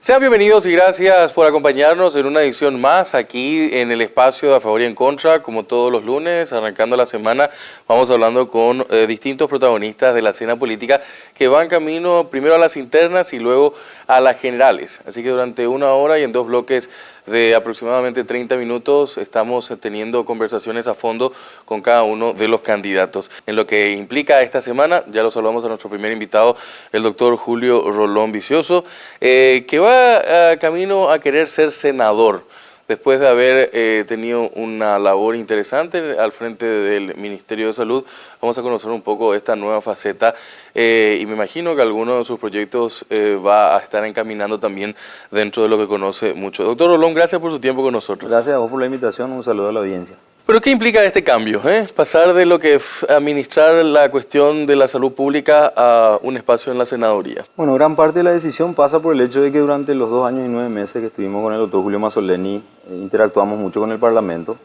Sean bienvenidos y gracias por acompañarnos en una edición más aquí en el espacio de A Favor y en Contra. Como todos los lunes, arrancando la semana, vamos hablando con distintos protagonistas de la escena política que van camino primero a las internas y luego a las generales. Así que durante una hora y en dos bloques de aproximadamente 30 minutos estamos teniendo conversaciones a fondo con cada uno de los candidatos. En lo que implica esta semana, ya lo saludamos a nuestro primer invitado, el doctor Julio Rolón Vicioso, que va camino a querer ser senador, después de haber tenido una labor interesante al frente del Ministerio de Salud. Vamos a conocer un poco esta nueva faceta y me imagino que alguno de sus proyectos va a estar encaminando también dentro de lo que conoce mucho. Doctor Rolón, gracias por su tiempo con nosotros. Gracias a vos por la invitación, un saludo a la audiencia. ¿Pero qué implica este cambio? Pasar de lo que es administrar la cuestión de la salud pública a un espacio en la senaduría. Bueno, gran parte de la decisión pasa por el hecho de que durante los 2 años y 9 meses que estuvimos con el doctor Julio Mazzoleni, interactuamos mucho con el Parlamento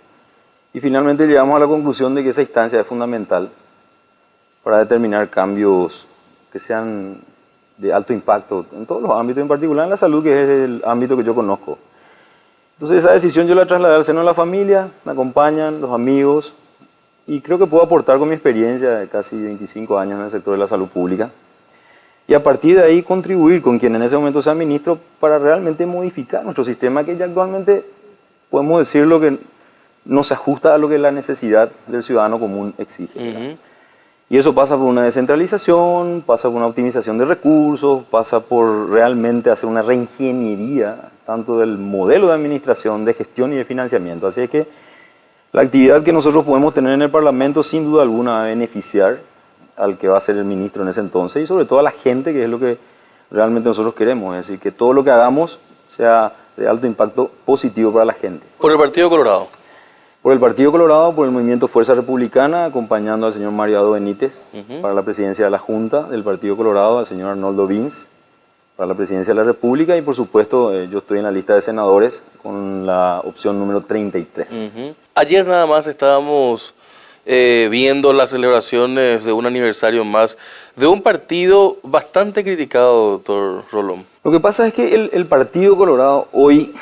y finalmente llegamos a la conclusión de que esa instancia es fundamental para determinar cambios que sean de alto impacto en todos los ámbitos, en particular en la salud, que es el ámbito que yo conozco. Entonces esa decisión yo la trasladé al seno de la familia, me acompañan los amigos y creo que puedo aportar con mi experiencia de casi 25 años en el sector de la salud pública y a partir de ahí contribuir con quien en ese momento sea ministro para realmente modificar nuestro sistema que ya actualmente podemos decirlo que no se ajusta a lo que la necesidad del ciudadano común exige. Y eso pasa por una descentralización, pasa por una optimización de recursos, pasa por realmente hacer una reingeniería tanto del modelo de administración, de gestión y de financiamiento. Así es que la actividad que nosotros podemos tener en el Parlamento sin duda alguna va a beneficiar al que va a ser el ministro en ese entonces y sobre todo a la gente, que es lo que realmente nosotros queremos. Es decir, que todo lo que hagamos sea de alto impacto positivo para la gente. ¿Por el Partido Colorado? Por el Partido Colorado, por el Movimiento Fuerza Republicana, acompañando al señor Mario Ado Benítez para la presidencia de la Junta del Partido Colorado, al señor Arnoldo Vince para la presidencia de la República y por supuesto yo estoy en la lista de senadores con la opción número 33. Ayer nada más estábamos viendo las celebraciones de un aniversario más de un partido bastante criticado, doctor Rolón. Lo que pasa es que el Partido Colorado hoy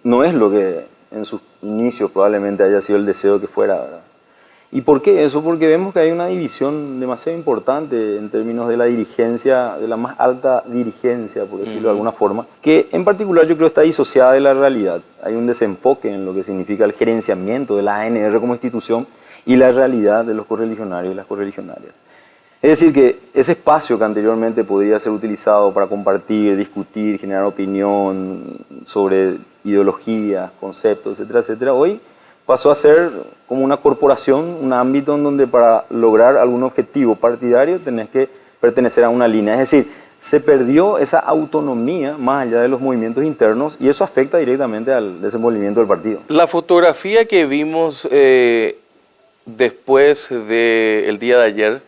no es lo que en sus inicios probablemente haya sido el deseo que fuera, ¿verdad? ¿Y por qué eso? Porque vemos que hay una división demasiado importante en términos de la dirigencia, de la más alta dirigencia, por decirlo de alguna forma, que en particular yo creo está disociada de la realidad. Hay un desenfoque en lo que significa el gerenciamiento de la ANR como institución y la realidad de los correligionarios y las correligionarias. Es decir, que ese espacio que anteriormente podría ser utilizado para compartir, discutir, generar opinión sobre ideologías, conceptos, etcétera, etcétera, hoy pasó a ser como una corporación, un ámbito en donde para lograr algún objetivo partidario tenés que pertenecer a una línea. Es decir, se perdió esa autonomía más allá de los movimientos internos y eso afecta directamente al desenvolvimiento del partido. La fotografía que vimos después del día de ayer,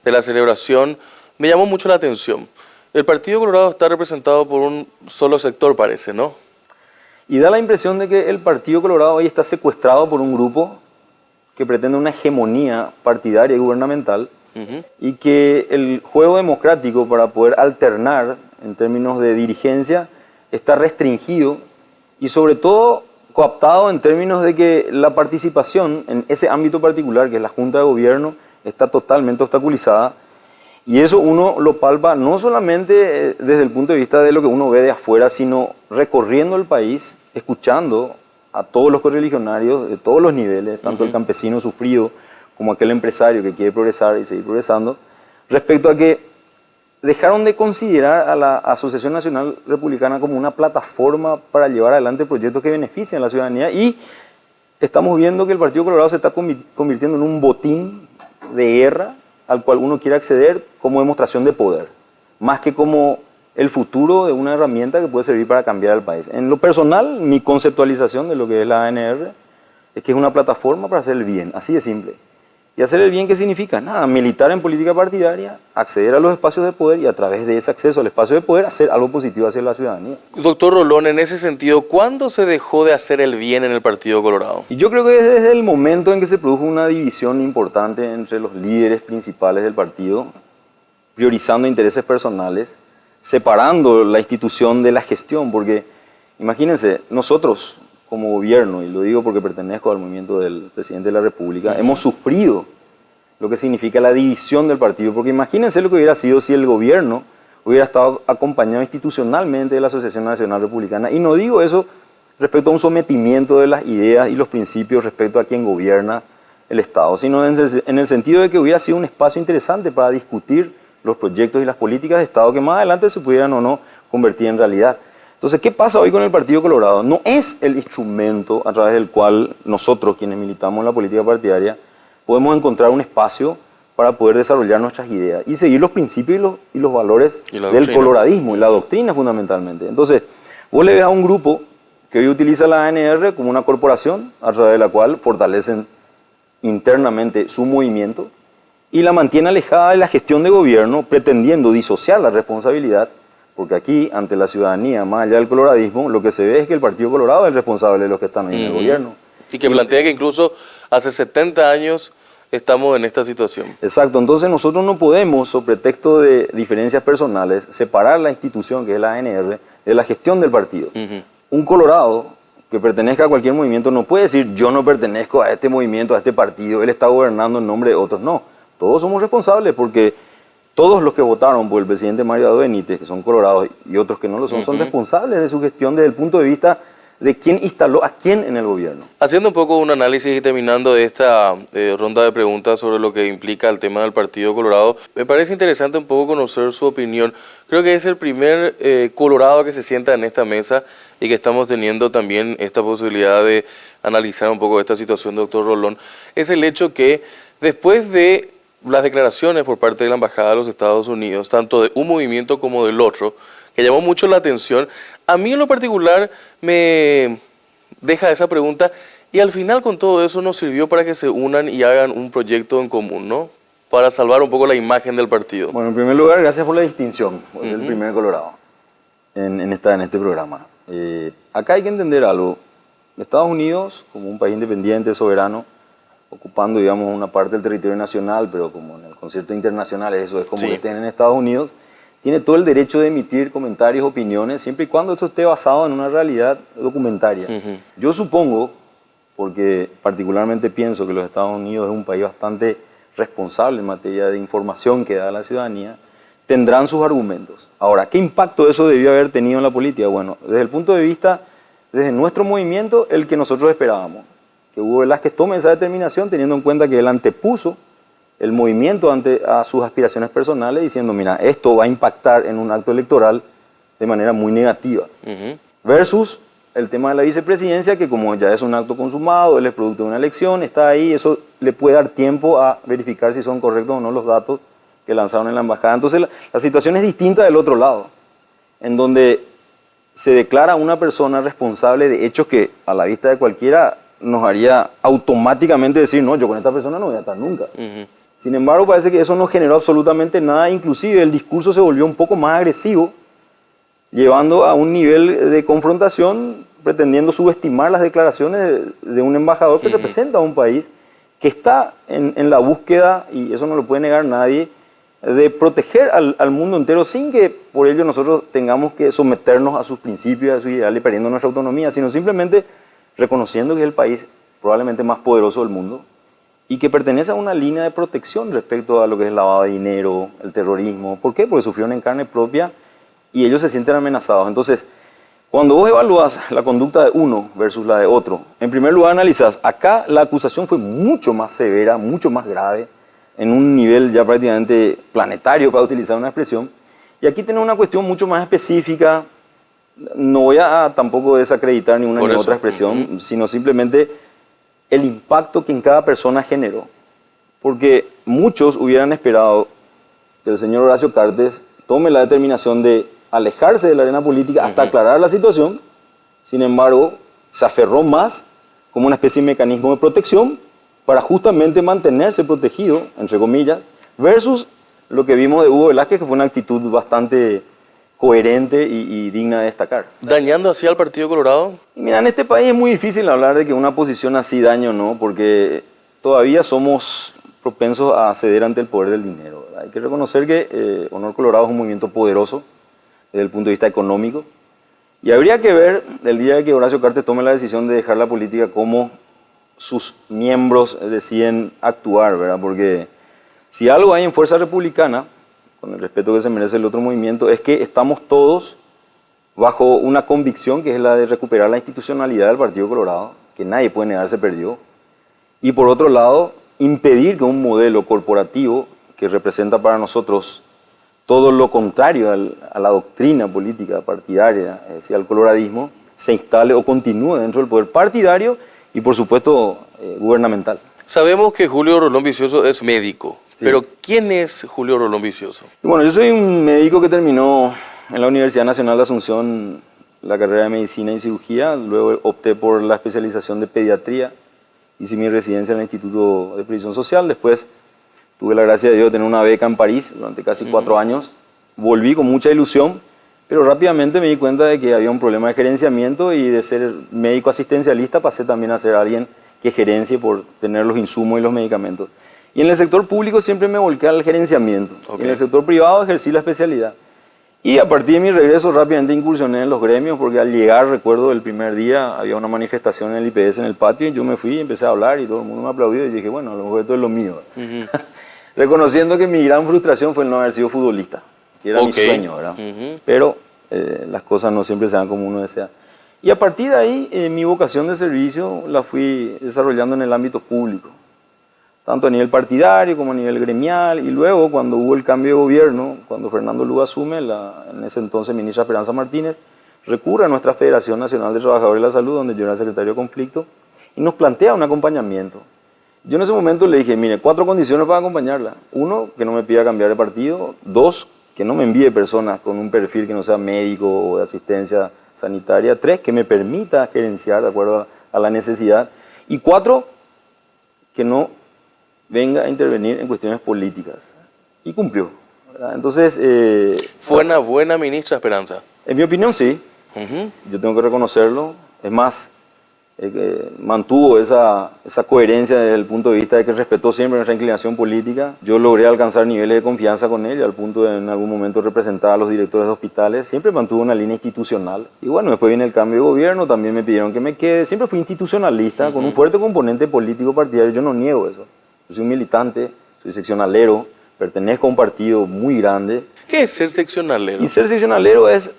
de la celebración, me llamó mucho la atención. El Partido Colorado está representado por un solo sector, parece, ¿no? Y da la impresión de que el Partido Colorado hoy está secuestrado por un grupo que pretende una hegemonía partidaria y gubernamental y que el juego democrático para poder alternar en términos de dirigencia está restringido y sobre todo cooptado en términos de que la participación en ese ámbito particular, que es la Junta de Gobierno, está totalmente obstaculizada. Y eso uno lo palpa no solamente desde el punto de vista de lo que uno ve de afuera, sino recorriendo el país, escuchando a todos los correligionarios de todos los niveles, tanto el campesino sufrido como aquel empresario que quiere progresar y seguir progresando, respecto a que dejaron de considerar a la Asociación Nacional Republicana como una plataforma para llevar adelante proyectos que beneficien a la ciudadanía y estamos viendo que el Partido Colorado se está convirtiendo en un botín de guerra al cual uno quiere acceder como demostración de poder, más que como el futuro de una herramienta que puede servir para cambiar al país. En lo personal, mi conceptualización de lo que es la ANR es que es una plataforma para hacer el bien, así de simple. ¿Y hacer el bien qué significa? Nada, militar en política partidaria, acceder a los espacios de poder y a través de ese acceso al espacio de poder hacer algo positivo hacia la ciudadanía. Doctor Rolón, en ese sentido, ¿cuándo se dejó de hacer el bien en el Partido Colorado? Y yo creo que desde el momento en que se produjo una división importante entre los líderes principales del partido, priorizando intereses personales, separando la institución de la gestión, porque imagínense, nosotros como gobierno, y lo digo porque pertenezco al movimiento del presidente de la República, hemos sufrido lo que significa la división del partido, porque imagínense lo que hubiera sido si el gobierno hubiera estado acompañado institucionalmente de la Asociación Nacional Republicana, y no digo eso respecto a un sometimiento de las ideas y los principios respecto a quien gobierna el Estado, sino en el sentido de que hubiera sido un espacio interesante para discutir los proyectos y las políticas de Estado que más adelante se pudieran o no convertir en realidad. Entonces, ¿qué pasa hoy con el Partido Colorado? No es el instrumento a través del cual nosotros, quienes militamos en la política partidaria, podemos encontrar un espacio para poder desarrollar nuestras ideas y seguir los principios y los valores del coloradismo y la doctrina fundamentalmente. Entonces, vos le ves a un grupo que hoy utiliza la ANR como una corporación a través de la cual fortalecen internamente su movimiento y la mantiene alejada de la gestión de gobierno, pretendiendo disociar la responsabilidad, porque aquí, ante la ciudadanía, más allá del coloradismo, lo que se ve es que el Partido Colorado es el responsable de los que están ahí en el gobierno. Y que plantea que incluso hace 70 años estamos en esta situación. Exacto, entonces nosotros no podemos, sobre pretexto de diferencias personales, separar la institución, que es la ANR, de la gestión del partido. Un colorado que pertenezca a cualquier movimiento no puede decir yo no pertenezco a este movimiento, a este partido, él está gobernando en nombre de otros. No, todos somos responsables porque todos los que votaron por el presidente Mario Abdo Benítez, que son colorados y otros que no lo son, son responsables de su gestión desde el punto de vista de quién instaló a quién en el gobierno. Haciendo un poco un análisis y terminando esta ronda de preguntas sobre lo que implica el tema del Partido Colorado, me parece interesante un poco conocer su opinión. Creo que es el primer colorado que se sienta en esta mesa y que estamos teniendo también esta posibilidad de analizar un poco esta situación, doctor Rolón. Es el hecho que después de las declaraciones por parte de la Embajada de los Estados Unidos, tanto de un movimiento como del otro, que llamó mucho la atención, a mí en lo particular me deja esa pregunta, y al final con todo eso nos sirvió para que se unan y hagan un proyecto en común, ¿no? Para salvar un poco la imagen del partido. Bueno, en primer lugar, gracias por la distinción, es el primer colorado en este programa. Acá hay que entender algo. Estados Unidos, como un país independiente, soberano, ocupando, digamos, una parte del territorio nacional, pero como en el concierto internacional eso es como que estén en Estados Unidos, tiene todo el derecho de emitir comentarios, opiniones, siempre y cuando esto esté basado en una realidad documentaria. Yo supongo, porque particularmente pienso que los Estados Unidos es un país bastante responsable en materia de información que da a la ciudadanía, tendrán sus argumentos. Ahora, ¿qué impacto eso debió haber tenido en la política? Bueno, desde el punto de vista, desde nuestro movimiento, el que nosotros esperábamos. Que Hugo Velázquez tome esa determinación teniendo en cuenta que él antepuso el movimiento a sus aspiraciones personales, diciendo, mira, esto va a impactar en un acto electoral de manera muy negativa. Versus el tema de la vicepresidencia, que como ya es un acto consumado, él es producto de una elección, está ahí, eso le puede dar tiempo a verificar si son correctos o no los datos que lanzaron en la embajada. Entonces la situación es distinta del otro lado, en donde se declara a una persona responsable de hechos que a la vista de cualquiera nos haría automáticamente decir, no, yo con esta persona no voy a estar nunca. Sin embargo, parece que eso no generó absolutamente nada, inclusive el discurso se volvió un poco más agresivo, llevando a un nivel de confrontación, pretendiendo subestimar las declaraciones de un embajador que representa a un país que está en la búsqueda, y eso no lo puede negar nadie, de proteger al mundo entero sin que por ello nosotros tengamos que someternos a sus principios, a sus ideales, perdiendo nuestra autonomía, sino simplemente reconociendo que es el país probablemente más poderoso del mundo y que pertenece a una línea de protección respecto a lo que es el lavado de dinero, el terrorismo. ¿Por qué? Porque sufrieron en carne propia y ellos se sienten amenazados. Entonces, cuando vos evalúas la conducta de uno versus la de otro, en primer lugar analizás, acá la acusación fue mucho más severa, mucho más grave, en un nivel ya prácticamente planetario, para utilizar una expresión, y aquí tenemos una cuestión mucho más específica. No voy a tampoco desacreditar ni una ni otra expresión, sino simplemente el impacto que en cada persona generó. Porque muchos hubieran esperado que el señor Horacio Cartes tome la determinación de alejarse de la arena política hasta aclarar la situación. Sin embargo, se aferró más como una especie de mecanismo de protección para justamente mantenerse protegido, entre comillas, versus lo que vimos de Hugo Velázquez, que fue una actitud bastante coherente y digna de destacar. ¿Dañando así al Partido Colorado? Y mira, en este país es muy difícil hablar de que una posición así daña o no, porque todavía somos propensos a ceder ante el poder del dinero, ¿verdad? Hay que reconocer que Honor Colorado es un movimiento poderoso, desde el punto de vista económico. Y habría que ver el día que Horacio Cartes tome la decisión de dejar la política cómo sus miembros deciden actuar, ¿verdad? Porque si algo hay en Fuerza Republicana, con el respeto que se merece el otro movimiento, es que estamos todos bajo una convicción que es la de recuperar la institucionalidad del Partido Colorado, que nadie puede negar se perdió. Y por otro lado, impedir que un modelo corporativo que representa para nosotros todo lo contrario a la doctrina política partidaria, es decir, al coloradismo, se instale o continúe dentro del poder partidario y, por supuesto, gubernamental. Sabemos que Julio Rolón Vicioso es médico, sí. Pero ¿quién es Julio Rolón Vicioso? Bueno, yo soy un médico que terminó en la Universidad Nacional de Asunción la carrera de Medicina y Cirugía, luego opté por la especialización de Pediatría, hice mi residencia en el Instituto de Previsión Social, después tuve la gracia de Dios de tener una beca en París durante casi 4 años. Volví con mucha ilusión, pero rápidamente me di cuenta de que había un problema de gerenciamiento y de ser médico asistencialista pasé también a ser alguien que gerencie por tener los insumos y los medicamentos. Y en el sector público siempre me volqué al gerenciamiento. Okay. En el sector privado ejercí la especialidad. Y a partir de mi regreso rápidamente incursioné en los gremios porque al llegar, recuerdo el primer día, había una manifestación en el IPS en el patio y yo me fui y empecé a hablar y todo el mundo me aplaudió y dije, bueno, a lo mejor esto es lo mío. Reconociendo que mi gran frustración fue el no haber sido futbolista, que era mi sueño, ¿verdad? Pero las cosas no siempre se dan como uno desea. Y a partir de ahí, mi vocación de servicio la fui desarrollando en el ámbito público, tanto a nivel partidario como a nivel gremial, y luego cuando hubo el cambio de gobierno, cuando Fernando Lugo asume, en ese entonces ministra Esperanza Martínez, recurre a nuestra Federación Nacional de Trabajadores de la Salud, donde yo era secretario de conflicto, y nos plantea un acompañamiento. Yo en ese momento le dije, mire, 4 condiciones para acompañarla. 1, que no me pida cambiar de partido. 2, que no me envíe personas con un perfil que no sea médico o de asistencia sanitaria. 3, que me permita gerenciar de acuerdo a la necesidad. Y 4, que no venga a intervenir en cuestiones políticas. Y cumplió, ¿verdad? Entonces... ¿Fue una buena ministra Esperanza? En mi opinión, sí. Yo tengo que reconocerlo. Es más, mantuvo esa coherencia desde el punto de vista de que respetó siempre nuestra inclinación política. Yo logré alcanzar niveles de confianza con ella, al punto de en algún momento representar a los directores de hospitales. Siempre mantuvo una línea institucional. Y bueno, después viene el cambio de gobierno, también me pidieron que me quede. Siempre fui institucionalista, con un fuerte componente político partidario. Yo no niego eso. Yo soy un militante, soy seccionalero, pertenezco a un partido muy grande. ¿Qué es ser seccionalero? Y ser seccionalero es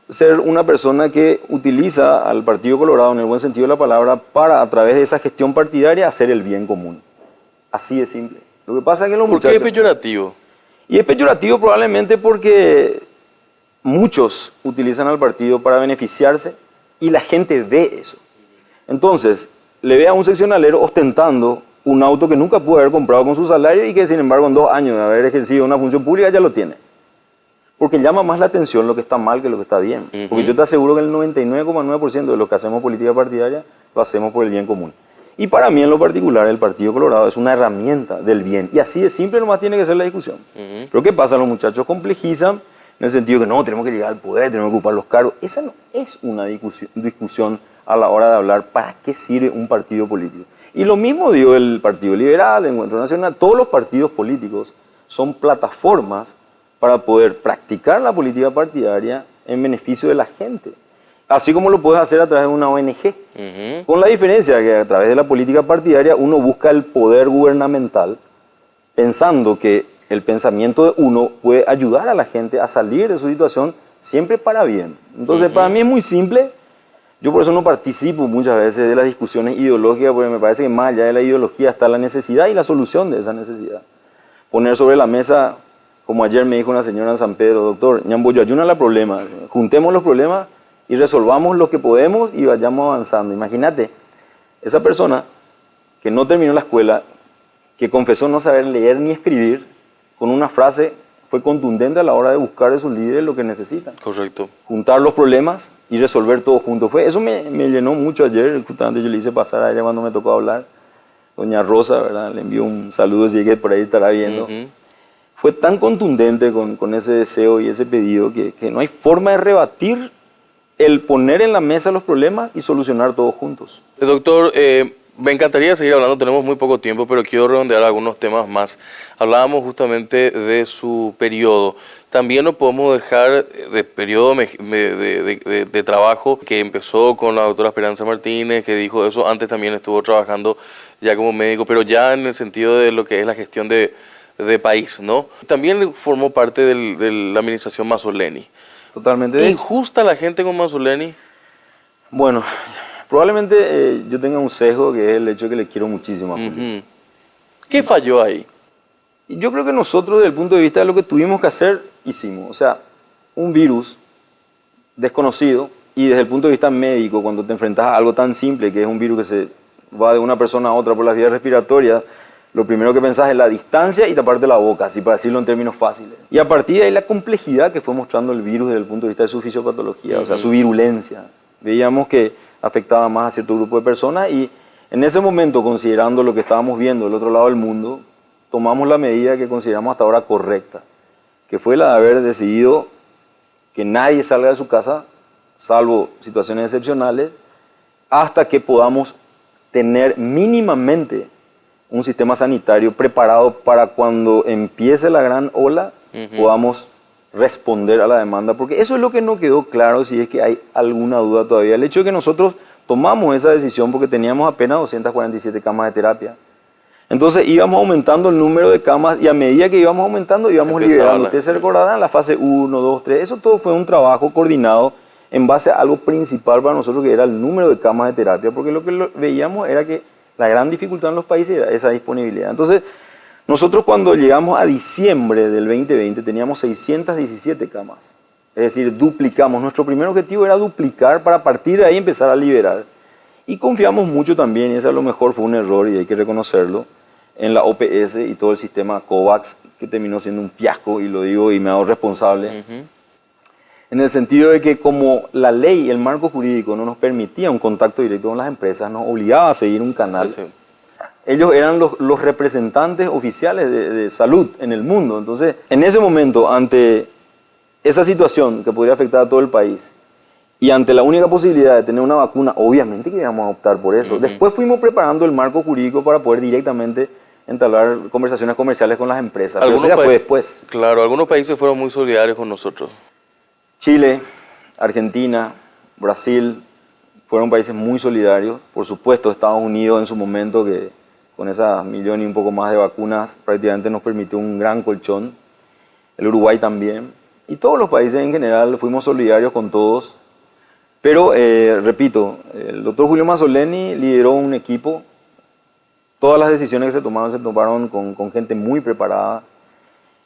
ser una persona que utiliza al Partido Colorado, en el buen sentido de la palabra, para, a través de esa gestión partidaria, hacer el bien común. Así de simple. Lo que pasa es que los muchachos... ¿Por qué es peyorativo? Y es peyorativo probablemente porque muchos utilizan al partido para beneficiarse y la gente ve eso. Entonces, le ve a un seccionalero ostentando un auto que nunca pudo haber comprado con su salario y que, sin embargo, en 2 años de haber ejercido una función pública ya lo tiene. Porque llama más la atención lo que está mal que lo que está bien. Porque yo te aseguro que el 99,9% de lo que hacemos política partidaria lo hacemos por el bien común. Y para mí, en lo particular, el Partido Colorado es una herramienta del bien. Y así de simple nomás tiene que ser la discusión. Pero ¿qué pasa? Los muchachos complejizan en el sentido que no, tenemos que llegar al poder, tenemos que ocupar los cargos. Esa no es una discusión a la hora de hablar para qué sirve un partido político. Y lo mismo dio el Partido Liberal, el Encuentro Nacional. Todos los partidos políticos son plataformas para poder practicar la política partidaria en beneficio de la gente. Así como lo puedes hacer a través de una ONG. Con la diferencia que a través de la política partidaria uno busca el poder gubernamental pensando que el pensamiento de uno puede ayudar a la gente a salir de su situación siempre para bien. Entonces, para mí es muy simple. Yo por eso no participo muchas veces de las discusiones ideológicas, porque me parece que más allá de la ideología está la necesidad y la solución de esa necesidad. Poner sobre la mesa, como ayer me dijo una señora en San Pedro, doctor, ñamboyo, ayúdale al problema, juntemos los problemas y resolvamos lo que podemos y vayamos avanzando. Imagínate, esa persona que no terminó la escuela, que confesó no saber leer ni escribir, con una frase fue contundente a la hora de buscar de sus líderes lo que necesitan. Correcto. Juntar los problemas y resolver todo junto. Eso me llenó mucho ayer, justamente yo le hice pasar a ella cuando me tocó hablar. Doña Rosa, ¿verdad? Le envió un saludo, si es que por ahí estará viendo. Fue tan contundente con ese deseo y ese pedido que no hay forma de rebatir el poner en la mesa los problemas y solucionar todos juntos. Doctor, Me encantaría seguir hablando, tenemos muy poco tiempo, pero quiero redondear algunos temas más. Hablábamos justamente de su periodo. También no podemos dejar de periodo de trabajo que empezó con la doctora Esperanza Martínez, que dijo eso. Antes también estuvo trabajando ya como médico, pero ya en el sentido de lo que es la gestión de país, ¿no? También formó parte de la administración Mazzoleni. Totalmente. ¿Injusta la gente con Mazzoleni? Bueno, probablemente yo tenga un sesgo que es el hecho de que le quiero muchísimo a Julio. ¿Qué falló ahí? Y yo creo que nosotros, desde el punto de vista de lo que tuvimos que hacer, hicimos. O sea, un virus desconocido, y desde el punto de vista médico, cuando te enfrentas a algo tan simple, que es un virus que se va de una persona a otra por las vías respiratorias, lo primero que pensás es la distancia y taparte la boca, así para decirlo en términos fáciles. Y a partir de ahí la complejidad que fue mostrando el virus desde el punto de vista de su fisiopatología, o sea, su virulencia. Veíamos que afectaba más a cierto grupo de personas y en ese momento, considerando lo que estábamos viendo del otro lado del mundo, tomamos la medida que consideramos hasta ahora correcta, que fue la de haber decidido que nadie salga de su casa, salvo situaciones excepcionales, hasta que podamos tener mínimamente un sistema sanitario preparado para cuando empiece la gran ola, podamos responder a la demanda, porque eso es lo que no quedó claro, si es que hay alguna duda todavía. El hecho de que nosotros tomamos esa decisión porque teníamos apenas 247 camas de terapia. Entonces íbamos aumentando el número de camas y a medida que íbamos aumentando íbamos liberando. Ustedes se recordarán la fase 1, 2, 3. Eso todo fue un trabajo coordinado en base a algo principal para nosotros, que era el número de camas de terapia, porque lo que veíamos era que la gran dificultad en los países era esa disponibilidad. Entonces, nosotros cuando llegamos a diciembre del 2020 teníamos 617 camas. Es decir, duplicamos. Nuestro primer objetivo era duplicar para a partir de ahí empezar a liberar. Y confiamos mucho también, y ese a lo mejor fue un error y hay que reconocerlo, en la OPS y todo el sistema COVAX, que terminó siendo un fiasco, y lo digo y me hago responsable. En el sentido de que como la ley, el marco jurídico no nos permitía un contacto directo con las empresas, nos obligaba a seguir un canal. Sí. Ellos eran los representantes oficiales de salud en el mundo. Entonces, en ese momento, ante esa situación que podría afectar a todo el país, y ante la única posibilidad de tener una vacuna, obviamente que íbamos a optar por eso. Después fuimos preparando el marco jurídico para poder directamente entablar conversaciones comerciales con las empresas. Pero eso ya fue después. Claro, algunos países fueron muy solidarios con nosotros. Chile, Argentina, Brasil, fueron países muy solidarios. Por supuesto, Estados Unidos en su momento, que con esas 1 millón y un poco más de vacunas, prácticamente nos permitió un gran colchón. El Uruguay también. Y todos los países en general fuimos solidarios con todos. Pero, repito, el doctor Julio Mazzoleni lideró un equipo. Todas las decisiones que se tomaron con gente muy preparada.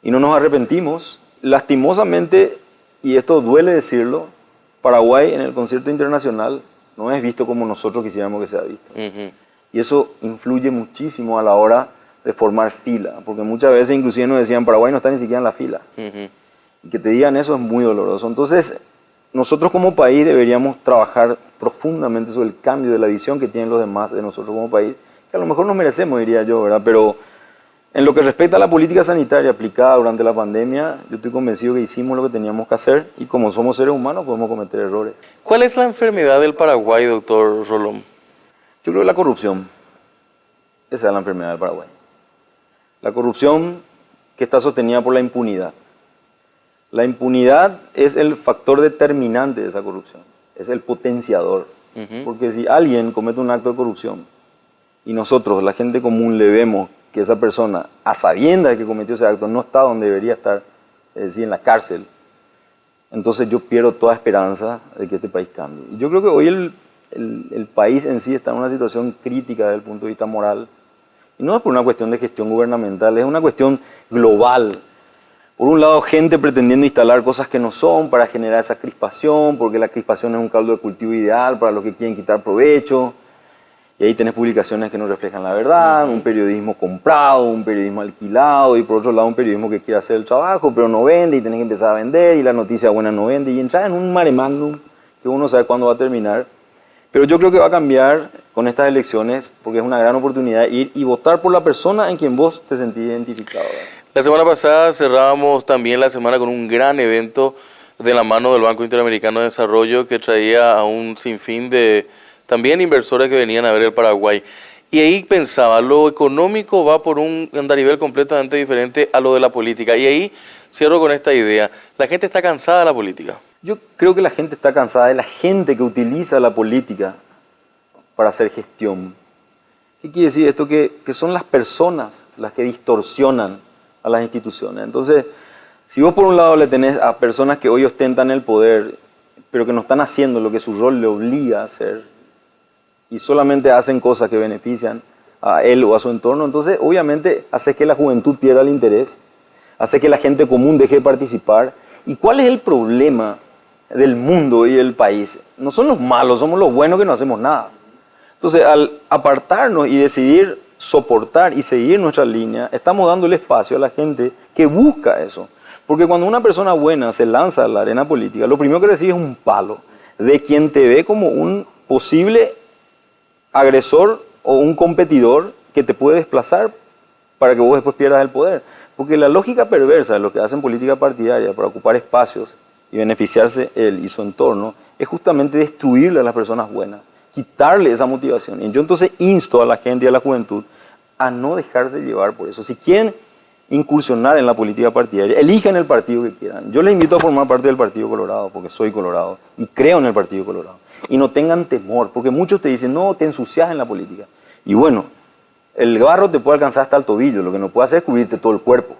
Y no nos arrepentimos. Lastimosamente, y esto duele decirlo, Paraguay en el concierto internacional no es visto como nosotros quisiéramos que sea visto. Y eso influye muchísimo a la hora de formar fila. Porque muchas veces inclusive nos decían, Paraguay no está ni siquiera en la fila. Y que te digan eso es muy doloroso. Entonces, nosotros como país deberíamos trabajar profundamente sobre el cambio de la visión que tienen los demás de nosotros como país, que a lo mejor nos merecemos, diría yo, ¿verdad? Pero en lo que respecta a la política sanitaria aplicada durante la pandemia, yo estoy convencido que hicimos lo que teníamos que hacer y como somos seres humanos podemos cometer errores. ¿Cuál es la enfermedad del Paraguay, doctor Rolón? Yo creo que la corrupción. Esa es la enfermedad del Paraguay. La corrupción que está sostenida por la impunidad. La impunidad es el factor determinante de esa corrupción, es el potenciador. Porque si alguien comete un acto de corrupción y nosotros, la gente común, le vemos que esa persona, a sabiendas de que cometió ese acto, no está donde debería estar, es decir, en la cárcel, entonces yo pierdo toda esperanza de que este país cambie. Y yo creo que hoy el país en sí está en una situación crítica desde el punto de vista moral, y no es por una cuestión de gestión gubernamental, es una cuestión global. Por un lado, gente pretendiendo instalar cosas que no son para generar esa crispación, porque la crispación es un caldo de cultivo ideal para los que quieren quitar provecho. Y ahí tenés publicaciones que no reflejan la verdad, un periodismo comprado, un periodismo alquilado, y por otro lado un periodismo que quiere hacer el trabajo, pero no vende y tenés que empezar a vender, y la noticia buena no vende, y entrar en un mare magnum que uno sabe cuándo va a terminar. Pero yo creo que va a cambiar con estas elecciones, porque es una gran oportunidad de ir y votar por la persona en quien vos te sentís identificado, ¿verdad? La semana pasada cerrábamos también la semana con un gran evento de la mano del Banco Interamericano de Desarrollo que traía a un sinfín de también inversores que venían a ver el Paraguay. Y ahí pensaba, lo económico va por un andarivel completamente diferente a lo de la política. Y ahí cierro con esta idea. La gente está cansada de la política. Yo creo que la gente está cansada de la gente que utiliza la política para hacer gestión. ¿Qué quiere decir esto? Que son las personas las que distorsionan a las instituciones. Entonces, si vos por un lado le tenés a personas que hoy ostentan el poder, pero que no están haciendo lo que su rol le obliga a hacer, y solamente hacen cosas que benefician a él o a su entorno, entonces obviamente hace que la juventud pierda el interés, hace que la gente común deje de participar. ¿Y cuál es el problema del mundo y del país? No son los malos, somos los buenos que no hacemos nada. Entonces, al apartarnos y decidir soportar y seguir nuestra línea, estamos dándole espacio a la gente que busca eso. Porque cuando una persona buena se lanza a la arena política, lo primero que recibe es un palo de quien te ve como un posible agresor o un competidor que te puede desplazar para que vos después pierdas el poder. Porque la lógica perversa de lo que hacen política partidaria para ocupar espacios y beneficiarse él y su entorno es justamente destruirle a las personas buenas, quitarle esa motivación. Y yo entonces insto a la gente y a la juventud a no dejarse llevar por eso. Si quieren incursionar en la política partidaria, elijan el partido que quieran. Yo les invito a formar parte del Partido Colorado porque soy colorado y creo en el Partido Colorado. Y no tengan temor, porque muchos te dicen, no, te ensucias en la política. Y bueno, el barro te puede alcanzar hasta el tobillo, lo que no puede hacer es cubrirte todo el cuerpo.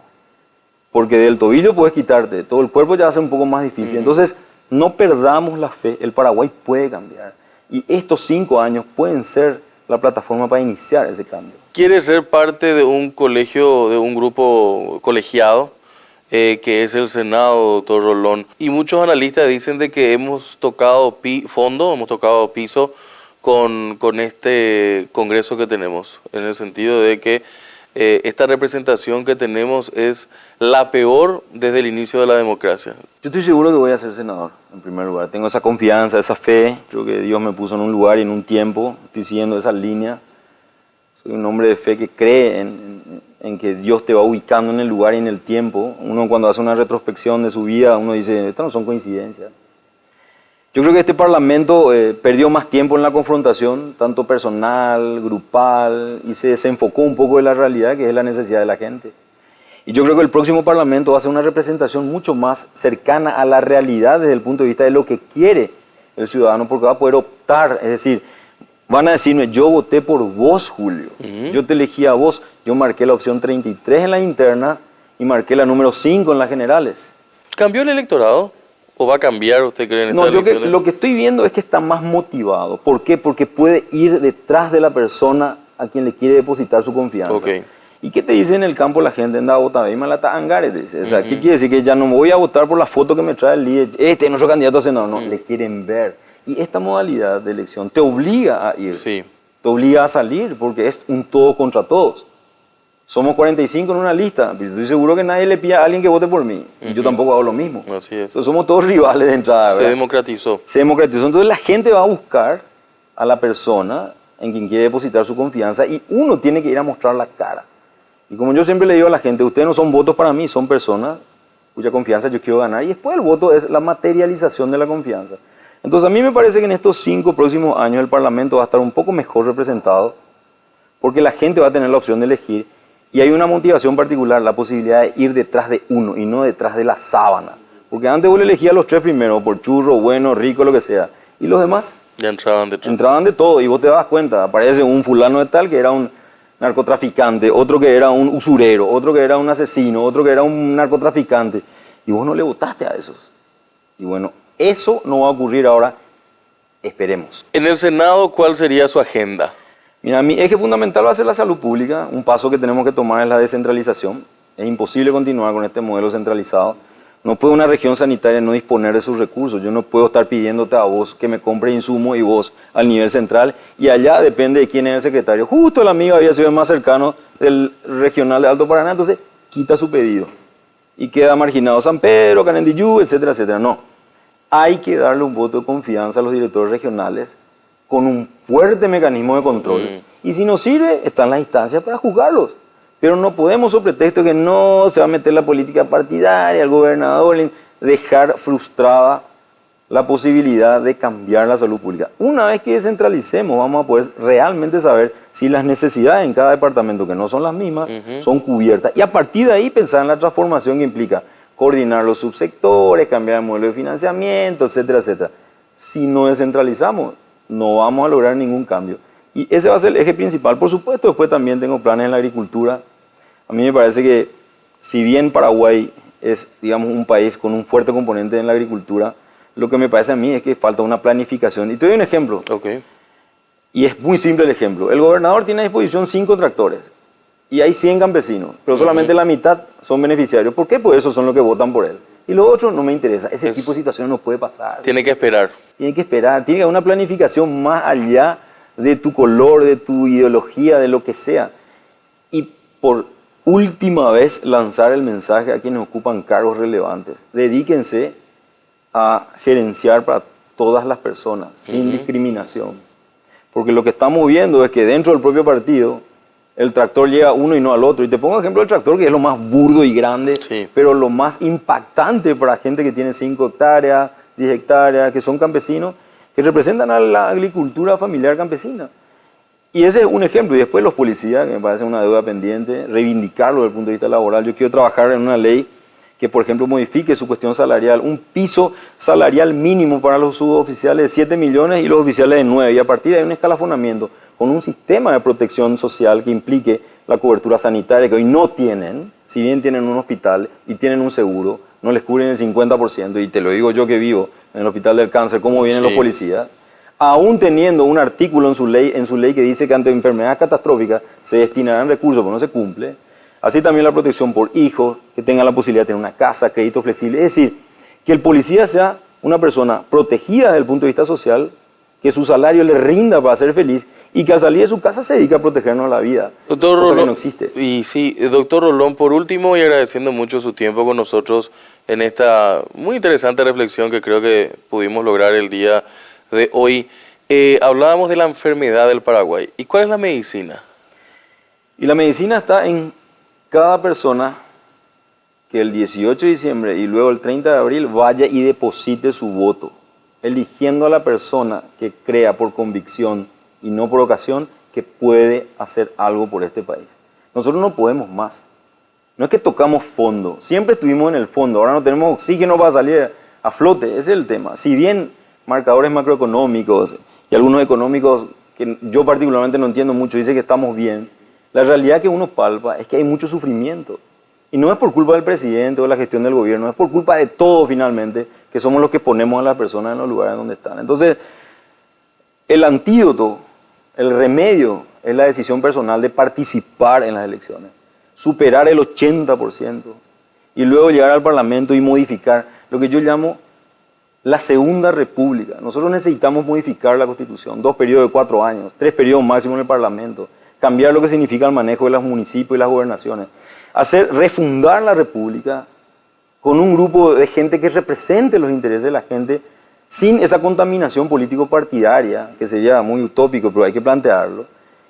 Porque del tobillo puedes quitarte, todo el cuerpo ya va a ser un poco más difícil. Entonces, no perdamos la fe, el Paraguay puede cambiar. Y estos 5 años pueden ser la plataforma para iniciar ese cambio. ¿Quiere ser parte de un colegio, de un grupo colegiado, que es el Senado, doctor Rolón? Y muchos analistas dicen de que hemos tocado fondo, hemos tocado piso con este Congreso que tenemos, en el sentido de que esta representación que tenemos es la peor desde el inicio de la democracia. Yo estoy seguro que voy a ser senador, en primer lugar. Tengo esa confianza, esa fe. Creo que Dios me puso en un lugar y en un tiempo. Estoy siguiendo esa línea. Soy un hombre de fe que cree en que Dios te va ubicando en el lugar y en el tiempo. Uno cuando hace una retrospección de su vida, uno dice, estas no son coincidencias. Yo creo que este Parlamento perdió más tiempo en la confrontación, tanto personal, grupal, y se desenfocó un poco de la realidad, que es la necesidad de la gente. Y yo creo que el próximo Parlamento va a ser una representación mucho más cercana a la realidad desde el punto de vista de lo que quiere el ciudadano, porque va a poder optar, es decir, van a decirme, yo voté por vos, Julio, yo te elegí a vos, yo marqué la opción 33 en la interna y marqué la número 5 en las generales. ¿Cambió el electorado? ¿O va a cambiar, usted cree, en estas elecciones? Lo que estoy viendo es que está más motivado. ¿Por qué? Porque puede ir detrás de la persona a quien le quiere depositar su confianza. Okay. ¿Y qué te dice en el campo la gente? Anda a votar, y malata angare, dice. O sea, ¿qué quiere decir? Que ya no me voy a votar por la foto que me trae el líder. Este es nuestro candidato a senador. No, le quieren ver. Y esta modalidad de elección te obliga a ir. Sí. Te obliga a salir porque es un todo contra todos. Somos 45 en una lista. Estoy seguro que nadie le pilla a alguien que vote por mí. Y yo tampoco hago lo mismo. Así es. Entonces, somos todos rivales de entrada, ¿verdad? Se democratizó. Se democratizó. Entonces la gente va a buscar a la persona en quien quiere depositar su confianza y uno tiene que ir a mostrar la cara. Y como yo siempre le digo a la gente, ustedes no son votos para mí, son personas cuya confianza yo quiero ganar. Y después el voto es la materialización de la confianza. Entonces a mí me parece que en estos 5 próximos años el Parlamento va a estar un poco mejor representado porque la gente va a tener la opción de elegir. Y hay una motivación particular, la posibilidad de ir detrás de uno y no detrás de la sábana. Porque antes vos le elegías a los 3 primeros, por churro, bueno, rico, lo que sea. Y los demás ya entraban detrás. Entraban de todo y vos te das cuenta. Aparece un fulano de tal que era un narcotraficante, otro que era un usurero, otro que era un asesino, otro que era un narcotraficante. Y vos no le votaste a esos. Y bueno, eso no va a ocurrir ahora. Esperemos. En el Senado, ¿cuál sería su agenda? Mira, mi eje fundamental va a ser la salud pública. Un paso que tenemos que tomar es la descentralización. Es imposible continuar con este modelo centralizado. No puede una región sanitaria no disponer de sus recursos. Yo no puedo estar pidiéndote a vos que me compre insumos y vos al nivel central. Y allá depende de quién es el secretario. Justo el amigo había sido el más cercano del regional de Alto Paraná. Entonces, quita su pedido. Y queda marginado San Pedro, Canendillú, etcétera, etcétera. No. Hay que darle un voto de confianza a los directores regionales con un fuerte mecanismo de control. Y si no sirve, están las instancias para juzgarlos. Pero no podemos, sobre pretexto que no se va a meter la política partidaria, el gobernador, dejar frustrada la posibilidad de cambiar la salud pública. Una vez que descentralicemos, vamos a poder realmente saber si las necesidades en cada departamento, que no son las mismas, son cubiertas. Y a partir de ahí pensar en la transformación que implica coordinar los subsectores, cambiar el modelo de financiamiento, etcétera, etcétera. Si no descentralizamos, no vamos a lograr ningún cambio. Y ese va a ser el eje principal. Por supuesto, después también tengo planes en la agricultura. A mí me parece que, si bien Paraguay es, digamos, un país con un fuerte componente en la agricultura, lo que me parece a mí es que falta una planificación. Y te doy un ejemplo. Okay. Y es muy simple el ejemplo. El gobernador tiene a disposición 5 tractores y hay 100 campesinos, pero solamente la mitad son beneficiarios. ¿Por qué? Pues esos son los que votan por él. Y los otros no me interesa. Ese tipo de situaciones no puede pasar. Tiene que esperar. Tiene que esperar. Tiene que haber una planificación más allá de tu color, de tu ideología, de lo que sea. Y por última vez lanzar el mensaje a quienes ocupan cargos relevantes. Dedíquense a gerenciar para todas las personas, sin discriminación. Porque lo que estamos viendo es que dentro del propio partido, el tractor llega a uno y no al otro. Y te pongo ejemplo del tractor, que es lo más burdo y grande, pero lo más impactante para gente que tiene 5 hectáreas, 10 hectáreas, que son campesinos, que representan a la agricultura familiar campesina. Y ese es un ejemplo. Y después los policías, que me parece una deuda pendiente, reivindicarlo desde el punto de vista laboral. Yo quiero trabajar en una ley que, por ejemplo, modifique su cuestión salarial, un piso salarial mínimo para los suboficiales de 7 millones y los oficiales de 9. Y a partir de ahí un escalafonamiento con un sistema de protección social que implique la cobertura sanitaria, que hoy no tienen. Si bien tienen un hospital y tienen un seguro, no les cubren el 50%. Y te lo digo yo que vivo en el Hospital del Cáncer, cómo vienen los policías. Aún teniendo un artículo en su ley que dice que ante enfermedades catastróficas se destinarán recursos, pero no se cumple. Así también la protección por hijos, que tengan la posibilidad de tener una casa, crédito flexible. Es decir, que el policía sea una persona protegida desde el punto de vista social, que su salario le rinda para ser feliz y que al salir de su casa se dedica a protegernos la vida. Doctor cosa Rolón, que no existe. Y sí, doctor Rolón, por último, y agradeciendo mucho su tiempo con nosotros en esta muy interesante reflexión que creo que pudimos lograr el día de hoy. Hablábamos de la enfermedad del Paraguay. ¿Y cuál es la medicina? Y la medicina está en cada persona que el 18 de diciembre y luego el 30 de abril vaya y deposite su voto, eligiendo a la persona que crea por convicción y no por ocasión que puede hacer algo por este país. Nosotros no podemos más. No es que tocamos fondo, siempre estuvimos en el fondo, ahora no tenemos oxígeno para salir a flote, ese es el tema. Si bien marcadores macroeconómicos y algunos económicos que yo particularmente no entiendo mucho dicen que estamos bien, la realidad que uno palpa es que hay mucho sufrimiento. Y no es por culpa del presidente o de la gestión del gobierno, es por culpa de todos finalmente, que somos los que ponemos a las personas en los lugares donde están. Entonces, el antídoto, el remedio, es la decisión personal de participar en las elecciones, superar el 80% y luego llegar al Parlamento y modificar lo que yo llamo la Segunda República. Nosotros necesitamos modificar la Constitución, 2 periodos de 4 años, 3 periodos máximo en el Parlamento, cambiar lo que significa el manejo de los municipios y las gobernaciones, refundar la República con un grupo de gente que represente los intereses de la gente sin esa contaminación político-partidaria, que sería muy utópico, pero hay que plantearlo,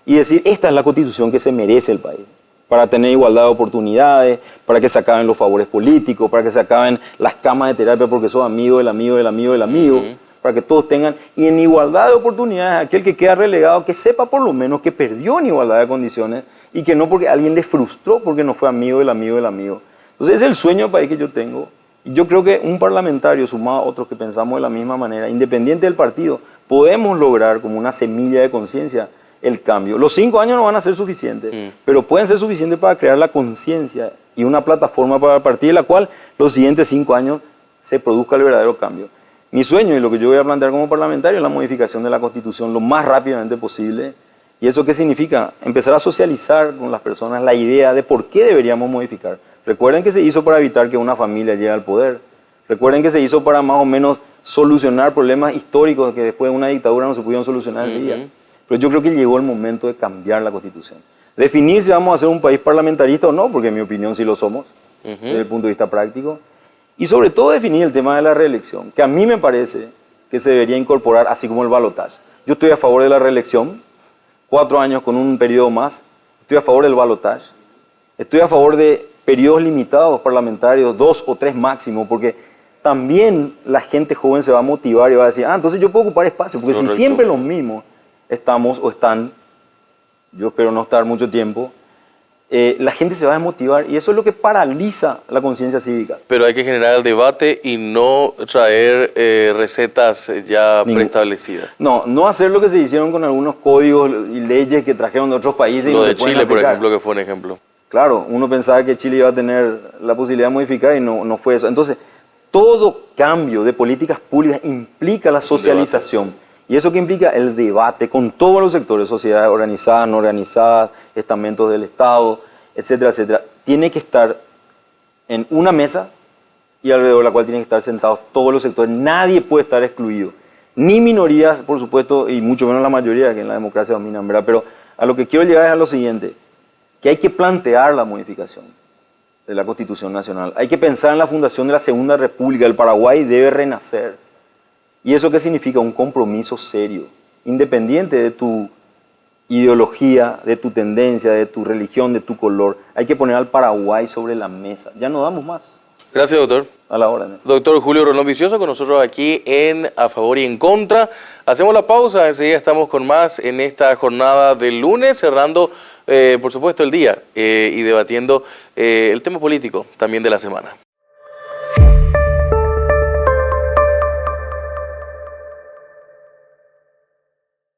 y decir, esta es la Constitución que se merece el país, para tener igualdad de oportunidades, para que se acaben los favores políticos, para que se acaben las camas de terapia porque sos amigo del amigo del amigo del amigo, para que todos tengan, y en igualdad de oportunidades, aquel que queda relegado, que sepa por lo menos que perdió en igualdad de condiciones y que no porque alguien le frustró porque no fue amigo del amigo del amigo. Entonces ese es el sueño de país que yo tengo. Y yo creo que un parlamentario sumado a otros que pensamos de la misma manera, independiente del partido, podemos lograr como una semilla de conciencia el cambio. Los 5 años no van a ser suficientes, pero pueden ser suficientes para crear la conciencia y una plataforma para partir de la cual los siguientes 5 años se produzca el verdadero cambio. Mi sueño y lo que yo voy a plantear como parlamentario es la modificación de la Constitución lo más rápidamente posible. ¿Y eso qué significa? Empezar a socializar con las personas la idea de por qué deberíamos modificar. Recuerden que se hizo para evitar que una familia llegue al poder. Recuerden que se hizo para más o menos solucionar problemas históricos que después de una dictadura no se pudieron solucionar enseguida. Pero yo creo que llegó el momento de cambiar la Constitución. Definir si vamos a ser un país parlamentarista o no, porque en mi opinión sí lo somos, desde el punto de vista práctico. Y sobre todo definir el tema de la reelección, que a mí me parece que se debería incorporar así como el balotaje. Yo estoy a favor de la reelección, 4 años con un periodo más. Estoy a favor del balotaje. Estoy a favor de periodos limitados parlamentarios, 2 o 3 máximo, porque también la gente joven se va a motivar y va a decir, entonces yo puedo ocupar espacio, porque Correcto. si siempre los mismos estamos o están, yo espero no estar mucho tiempo, la gente se va a desmotivar y eso es lo que paraliza la conciencia cívica. Pero hay que generar el debate y no traer recetas ya preestablecidas. No hacer lo que se hicieron con algunos códigos y leyes que trajeron de otros países. Lo y de no se pueden Chile, por aplicar. ejemplo, que fue un ejemplo. Claro, uno pensaba que Chile iba a tener la posibilidad de modificar y no fue eso. Entonces, todo cambio de políticas públicas implica la socialización. Y eso que implica el debate con todos los sectores, sociedades organizadas, no organizadas, estamentos del Estado, etcétera, etcétera. Tiene que estar en una mesa y alrededor de la cual tienen que estar sentados todos los sectores. Nadie puede estar excluido. Ni minorías, por supuesto, y mucho menos la mayoría, que en la democracia dominan, ¿verdad? Pero a lo que quiero llegar es a lo siguiente, que hay que plantear la modificación de la Constitución Nacional. Hay que pensar en la fundación de la Segunda República. El Paraguay debe renacer. ¿Y eso qué significa? Un compromiso serio, independiente de tu ideología, de tu tendencia, de tu religión, de tu color. Hay que poner al Paraguay sobre la mesa. Ya no damos más. Gracias, doctor. A la hora. Doctor Julio Rolón Vicioso, con nosotros aquí en A Favor y en Contra. Hacemos la pausa, enseguida estamos con más en esta jornada del lunes, cerrando, por supuesto, el día y debatiendo el tema político también de la semana.